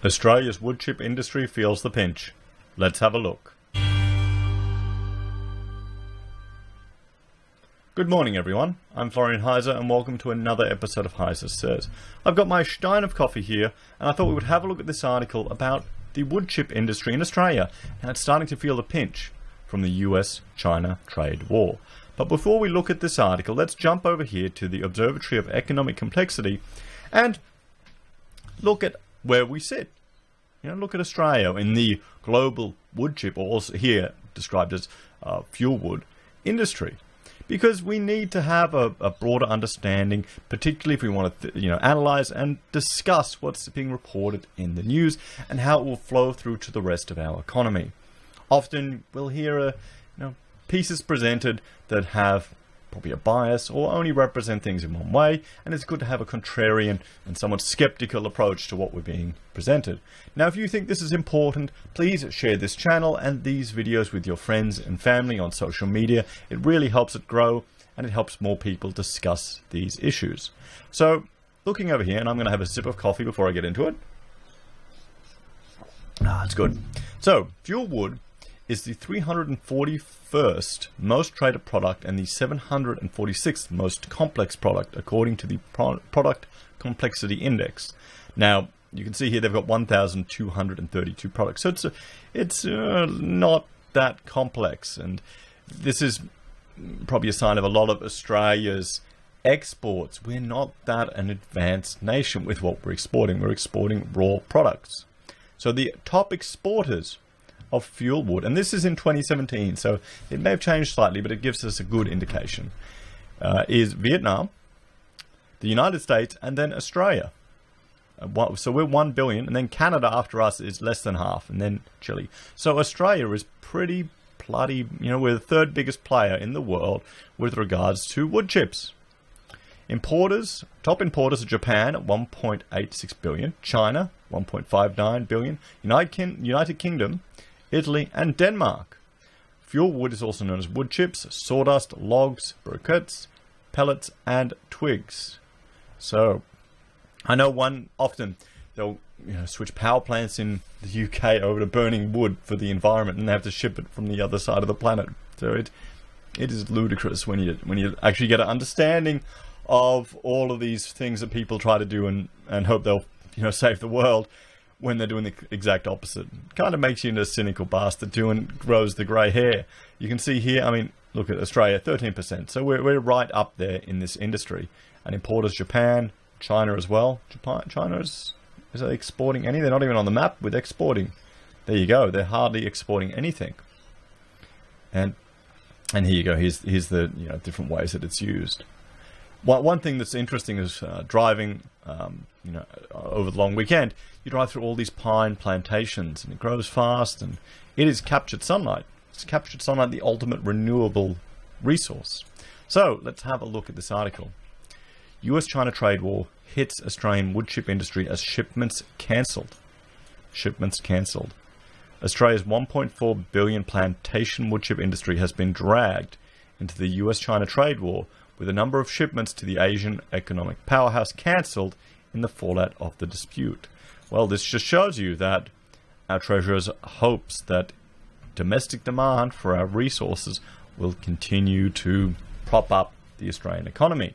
Australia's woodchip industry feels the pinch. Let's have a look. Good morning, everyone. I'm Florian Heise, and welcome to another episode of Heise Says. I've got my stein of coffee here, and I thought we would have a look at this article about the woodchip industry in Australia, and it's starting to feel the pinch from the US-China Trade War. But before we look at this article, let's jump over here to the Observatory of Economic Complexity and look at where we sit. Look at Australia in the global woodchip, or also here described as fuel wood industry. Because we need to have a broader understanding, particularly if we want to analyze and discuss what's being reported in the news and how it will flow through to the rest of our economy. Often we'll hear pieces presented that have probably a bias or only represent things in one way, and it's good to have a contrarian and somewhat skeptical approach to what we're being presented. Now, if you think this is important, please share this channel and these videos with your friends and family on social media. It really helps it grow, and it helps more people discuss these issues. So, looking over here, and I'm going to have a sip of coffee before I get into it. It's good. So, fuel wood is the 341st most traded product and the 746th most complex product according to the Product Complexity Index. Now, you can see here they've got 1,232 products, so it's not that complex, and this is probably a sign of a lot of Australia's exports. We're not that an advanced nation with what we're exporting. We're exporting raw products. So the top exporters of fuel wood, and this is in 2017, so it may have changed slightly, but it gives us a good indication, is Vietnam, the United States, and then Australia. So we're 1 billion, and then Canada after us is less than half, and then Chile. So Australia is pretty bloody, we're the third biggest player in the world with regards to wood chips. Top importers are Japan at 1.86 billion, China 1.59 billion, United Kingdom, Italy, and Denmark. Fuel wood is also known as wood chips, sawdust, logs, briquettes, pellets, and twigs. So, I know often they'll switch power plants in the UK over to burning wood for the environment, and they have to ship it from the other side of the planet. So it is ludicrous when you actually get an understanding of all of these things that people try to do and hope they'll save the world, when they're doing the exact opposite. It kind of makes you into a cynical bastard too, and grows the grey hair. You can see here, look at Australia, 13%. So we're right up there in this industry. And importers, Japan, China as well. China is they exporting any? They're not even on the map with exporting. There you go. They're hardly exporting anything. And here you go. Here's the different ways that it's used. One thing that's interesting is driving, over the long weekend, you drive through all these pine plantations, and it grows fast, and it is captured sunlight. It's captured sunlight, the ultimate renewable resource. So let's have a look at this article. US-China Trade War hits Australian woodchip industry as shipments cancelled. Shipments cancelled. Australia's 1.4 billion plantation woodchip industry has been dragged into the US-China Trade War, with a number of shipments to the Asian economic powerhouse cancelled in the fallout of the dispute. Well, this just shows you that our treasurer's hopes that domestic demand for our resources will continue to prop up the Australian economy,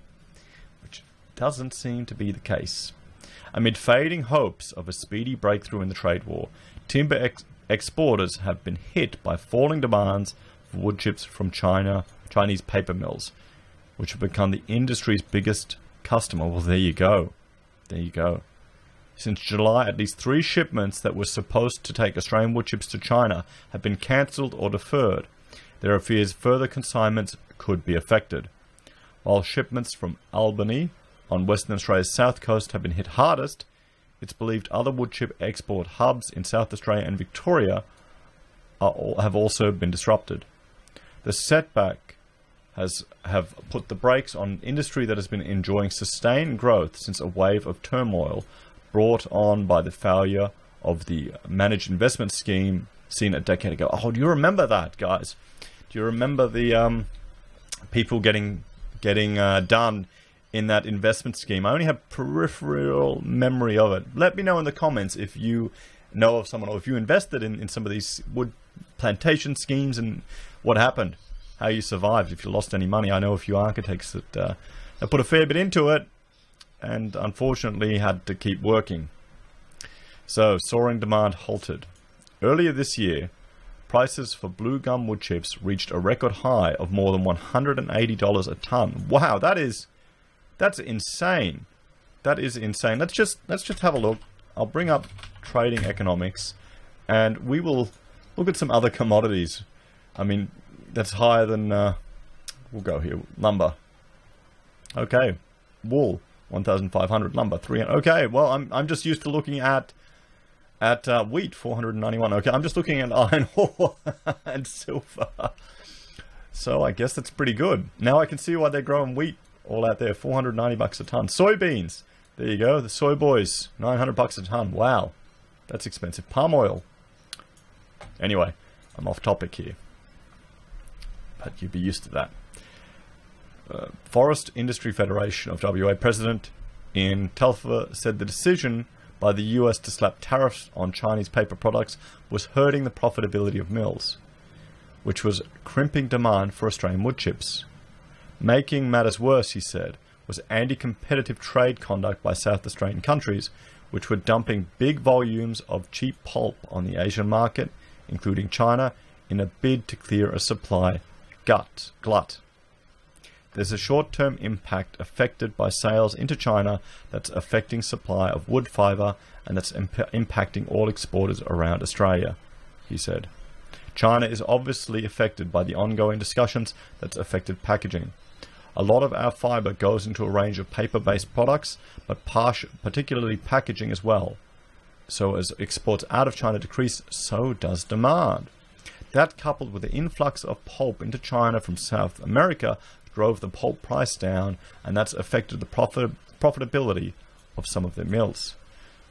which doesn't seem to be the case. Amid fading hopes of a speedy breakthrough in the trade war, timber exporters have been hit by falling demands for wood chips from Chinese paper mills, which have become the industry's biggest customer. Well, there you go. There you go. Since July, at least 3 shipments that were supposed to take Australian wood chips to China have been cancelled or deferred. There are fears further consignments could be affected. While shipments from Albany on Western Australia's south coast have been hit hardest, it's believed other wood chip export hubs in South Australia and Victoria have also been disrupted. The setback have put the brakes on an industry that has been enjoying sustained growth since a wave of turmoil brought on by the failure of the managed investment scheme seen a decade ago. Oh, do you remember that, guys? Do you remember the people getting done in that investment scheme. I only have peripheral memory of it. Let me know in the comments if you know of someone, or if you invested in some of these wood plantation schemes and what happened, how you survived, if you lost any money. I know a few architects that put a fair bit into it and unfortunately had to keep working. So, soaring demand halted. Earlier this year, prices for blue gum wood chips reached a record high of more than $180 a ton. Wow, that's insane. That is insane. Let's just have a look. I'll bring up trading economics, and we will look at some other commodities. I mean, that's higher than we'll go here. Lumber. Okay, wool 1,500. Lumber 300. Okay, well I'm just used to looking at wheat 491. Okay, I'm just looking at iron ore and silver. So I guess that's pretty good. Now I can see why they're growing wheat all out there. $490 a ton. Soybeans. There you go. The soy boys, $900 a ton. Wow, that's expensive. Palm oil. Anyway, I'm off topic here, but you'd be used to that. Forest Industry Federation of WA President in Telfer said the decision by the US to slap tariffs on Chinese paper products was hurting the profitability of mills, which was crimping demand for Australian wood chips. Making matters worse, he said, was anti-competitive trade conduct by South Australian countries, which were dumping big volumes of cheap pulp on the Asian market, including China, in a bid to clear a supply glut. There's a short-term impact affected by sales into China that's affecting supply of wood fibre, and that's impacting all exporters around Australia, he said. China is obviously affected by the ongoing discussions that's affected packaging. A lot of our fibre goes into a range of paper-based products, but particularly packaging as well. So as exports out of China decrease, so does demand. That, coupled with the influx of pulp into China from South America, drove the pulp price down, and that's affected the profitability of some of their mills.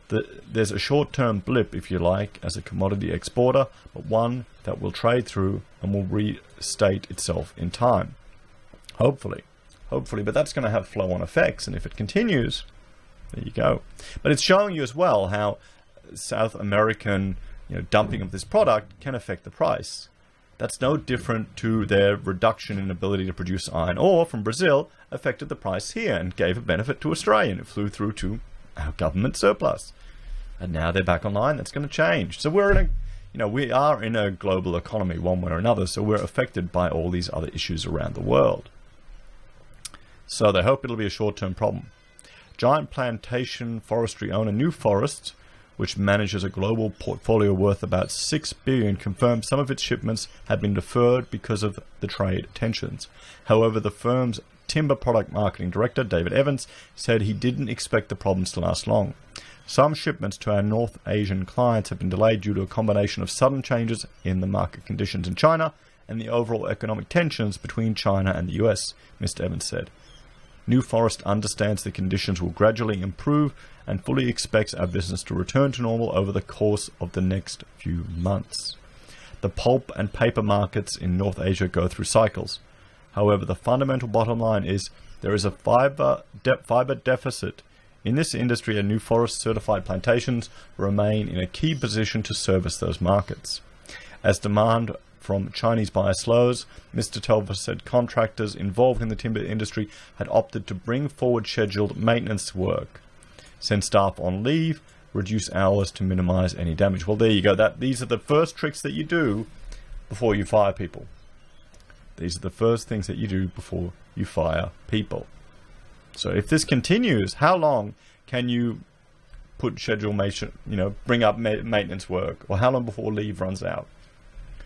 There's a short-term blip, if you like, as a commodity exporter, but one that will trade through and will restate itself in time. Hopefully, but that's going to have flow-on effects, and if it continues, there you go. But it's showing you as well how South American, dumping of this product can affect the price. That's no different to their reduction in ability to produce iron ore from Brazil affected the price here and gave a benefit to Australia, and it flew through to our government surplus. And now they're back online. That's going to change. So we are in a global economy one way or another, so we're affected by all these other issues around the world. So they hope it'll be a short-term problem. Giant plantation forestry owner New Forests, which manages a global portfolio worth about $6 billion, confirmed some of its shipments had been deferred because of the trade tensions. However, the firm's timber product marketing director, David Evans, said he didn't expect the problems to last long. Some shipments to our North Asian clients have been delayed due to a combination of sudden changes in the market conditions in China and the overall economic tensions between China and the US, Mr. Evans said. New Forest understands the conditions will gradually improve and fully expects our business to return to normal over the course of the next few months. The pulp and paper markets in North Asia go through cycles. However, the fundamental bottom line is there is a fiber deficit in this industry, and New Forest certified plantations remain in a key position to service those markets. As demand from Chinese buyers slows, Mr. Telfer said contractors involved in the timber industry had opted to bring forward scheduled maintenance work, send staff on leave, reduce hours to minimize any damage. Well, there you go. These are the first tricks that you do before you fire people. These are the first things that you do before you fire people. So if this continues, how long can you put schedule, bring up maintenance work? Or how long before leave runs out?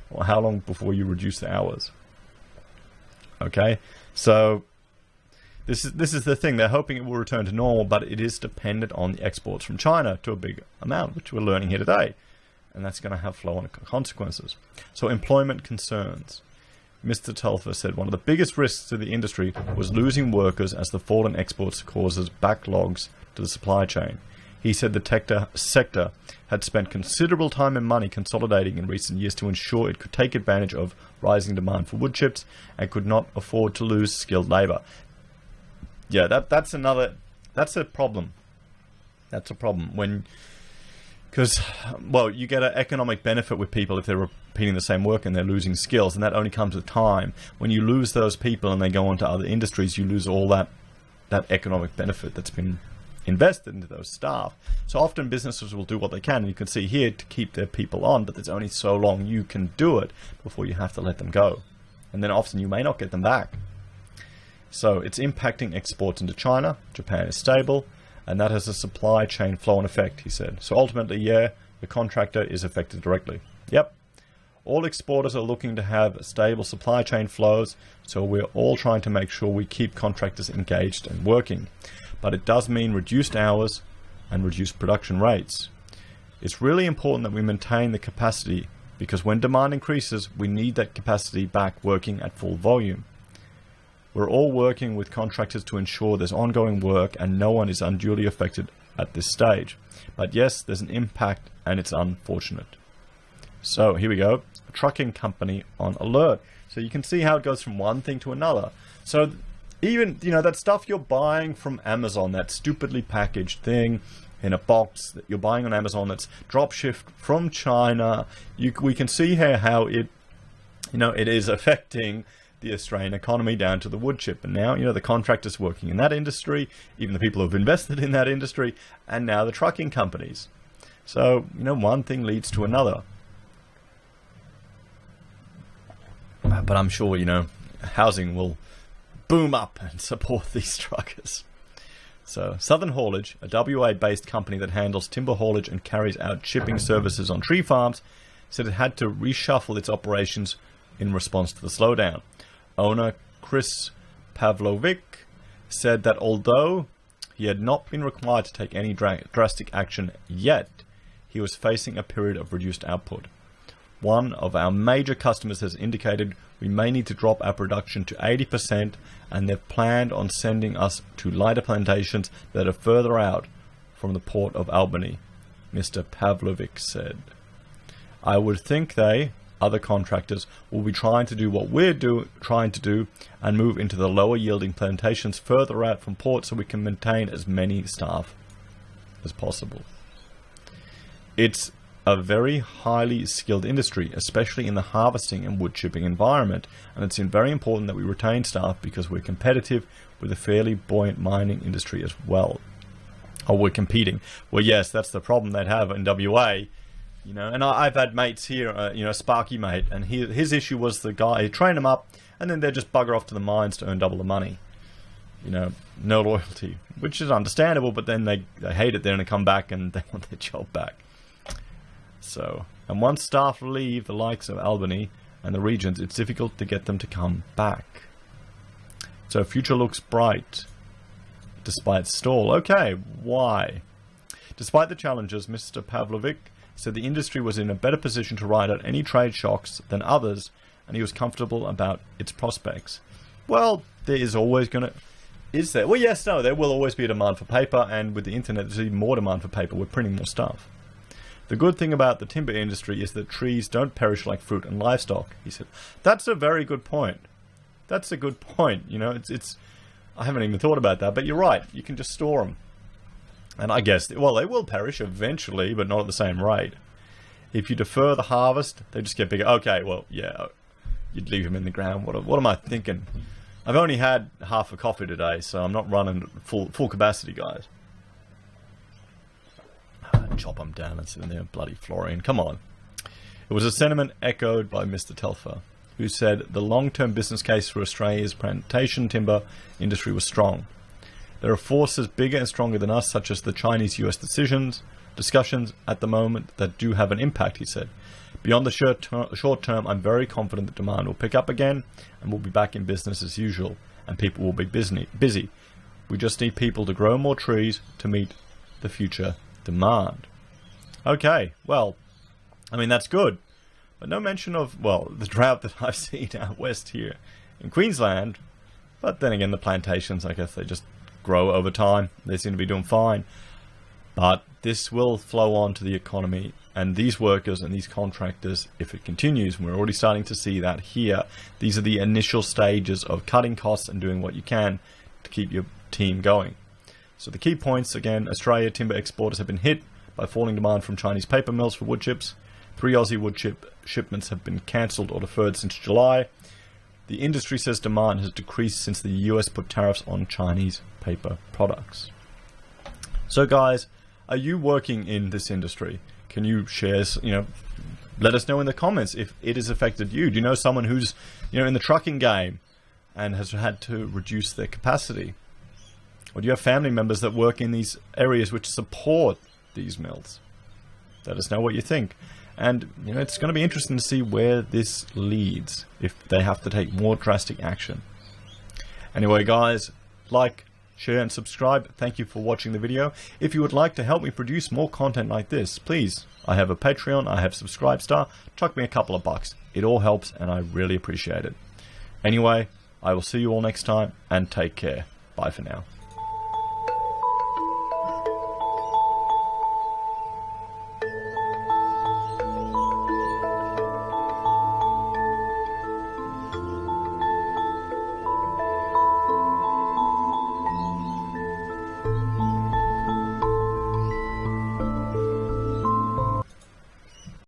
Or how long before you reduce the hours? Okay, so this is the thing. They're hoping it will return to normal, but it is dependent on the exports from China to a big amount, which we're learning here today. And that's going to have flow-on consequences. So employment concerns. Mr. Telfer said one of the biggest risks to the industry was losing workers as the fall in exports causes backlogs to the supply chain. He said the sector had spent considerable time and money consolidating in recent years to ensure it could take advantage of rising demand for wood chips and could not afford to lose skilled labour. yeah, that's a problem. That's a problem because, well, you get an economic benefit with people if they're repeating the same work and they're losing skills, and that only comes with time. When you lose those people and they go on to other industries, you lose all that economic benefit that's been invested into those staff. So often businesses will do what they can, and you can see here, to keep their people on, but there's only so long you can do it before you have to let them go. And then often you may not get them back. So it's impacting exports into China. Japan is stable, and that has a supply chain flow-on effect, he said. So ultimately, yeah, the contractor is affected directly. Yep. All exporters are looking to have stable supply chain flows, so we're all trying to make sure we keep contractors engaged and working. But it does mean reduced hours and reduced production rates. It's really important that we maintain the capacity, because when demand increases, we need that capacity back working at full volume. We're all working with contractors to ensure there's ongoing work and no one is unduly affected at this stage. But yes, there's an impact and it's unfortunate. So here we go. A trucking company on alert. So you can see how it goes from one thing to another. So even, that stuff you're buying from Amazon, that stupidly packaged thing in a box that you're buying on Amazon that's drop shipped from China, we can see here how it is affecting the Australian economy down to the wood chip. And now, the contractors working in that industry, even the people who've invested in that industry, and now the trucking companies. So, one thing leads to another. But I'm sure, housing will boom up and support these truckers. So Southern Haulage, a WA-based company that handles timber haulage and carries out shipping services on tree farms, said it had to reshuffle its operations in response to the slowdown. Owner Chris Pavlovic said that although he had not been required to take any drastic action yet, he was facing a period of reduced output. One of our major customers has indicated we may need to drop our production to 80%, and they've planned on sending us to lighter plantations that are further out from the port of Albany, Mr. Pavlovic said. I would think other contractors, will be trying to do what we're trying to do and move into the lower yielding plantations further out from port so we can maintain as many staff as possible. It's a very highly skilled industry, especially in the harvesting and wood chipping environment, and it's very important that we retain staff because we're competitive with a fairly buoyant mining industry as well. Or we're competing. Well, yes, that's the problem they'd have in WA. And I've had mates here, Sparky mate, and his issue was the guy, he trained them up, and then they'd just bugger off to the mines to earn double the money. No loyalty, which is understandable, but then they hate it there and they come back and they want their job back. So, and once staff leave the likes of Albany and the regions, it's difficult to get them to come back. So future looks bright, despite stall. Okay, why? Despite the challenges, Mr. Pavlovic said the industry was in a better position to ride out any trade shocks than others, and he was comfortable about its prospects. Well, there is always going to... Is there? Well, yes, no, there will always be a demand for paper, and with the internet, there's even more demand for paper. We're printing more stuff. The good thing about the timber industry is that trees don't perish like fruit and livestock, he said. That's a very good point. That's a good point. It's I haven't even thought about that, but you're right. You can just store them. And I guess, they will perish eventually, but not at the same rate. If you defer the harvest, they just get bigger. Okay, well, yeah, you'd leave them in the ground. What am I thinking? I've only had half a coffee today, so I'm not running full capacity, guys. Chop them down and sit in there, bloody fluorine. Come on. It was a sentiment echoed by Mr. Telfer, who said the long-term business case for Australia's plantation timber industry was strong. There are forces bigger and stronger than us, such as the Chinese-US discussions at the moment that do have an impact, he said. Beyond the short term, I'm very confident that demand will pick up again and we'll be back in business as usual, and people will be busy. We just need people to grow more trees to meet the future demand. Okay, well, that's good. But no mention of, the drought that I've seen out west here in Queensland. But then again, the plantations, I guess they just grow over time. They seem to be doing fine. But this will flow on to the economy and these workers and these contractors if it continues. We're already starting to see that here. These are the initial stages of cutting costs and doing what you can to keep your team going. So the key points, again, Australia timber exporters have been hit by falling demand from Chinese paper mills for wood chips. 3 Aussie wood chip shipments have been cancelled or deferred since July. The industry says demand has decreased since the US put tariffs on Chinese paper products. So guys, are you working in this industry? Can you share, let us know in the comments if it has affected you. Do you know someone who's, in the trucking game and has had to reduce their capacity? Or do you have family members that work in these areas which support these mills? Let us know what you think. And, it's going to be interesting to see where this leads if they have to take more drastic action. Anyway, guys, like, share, and subscribe. Thank you for watching the video. If you would like to help me produce more content like this, please, I have a Patreon, I have Subscribestar. Chuck me a couple of bucks. It all helps, and I really appreciate it. Anyway, I will see you all next time, and take care. Bye for now.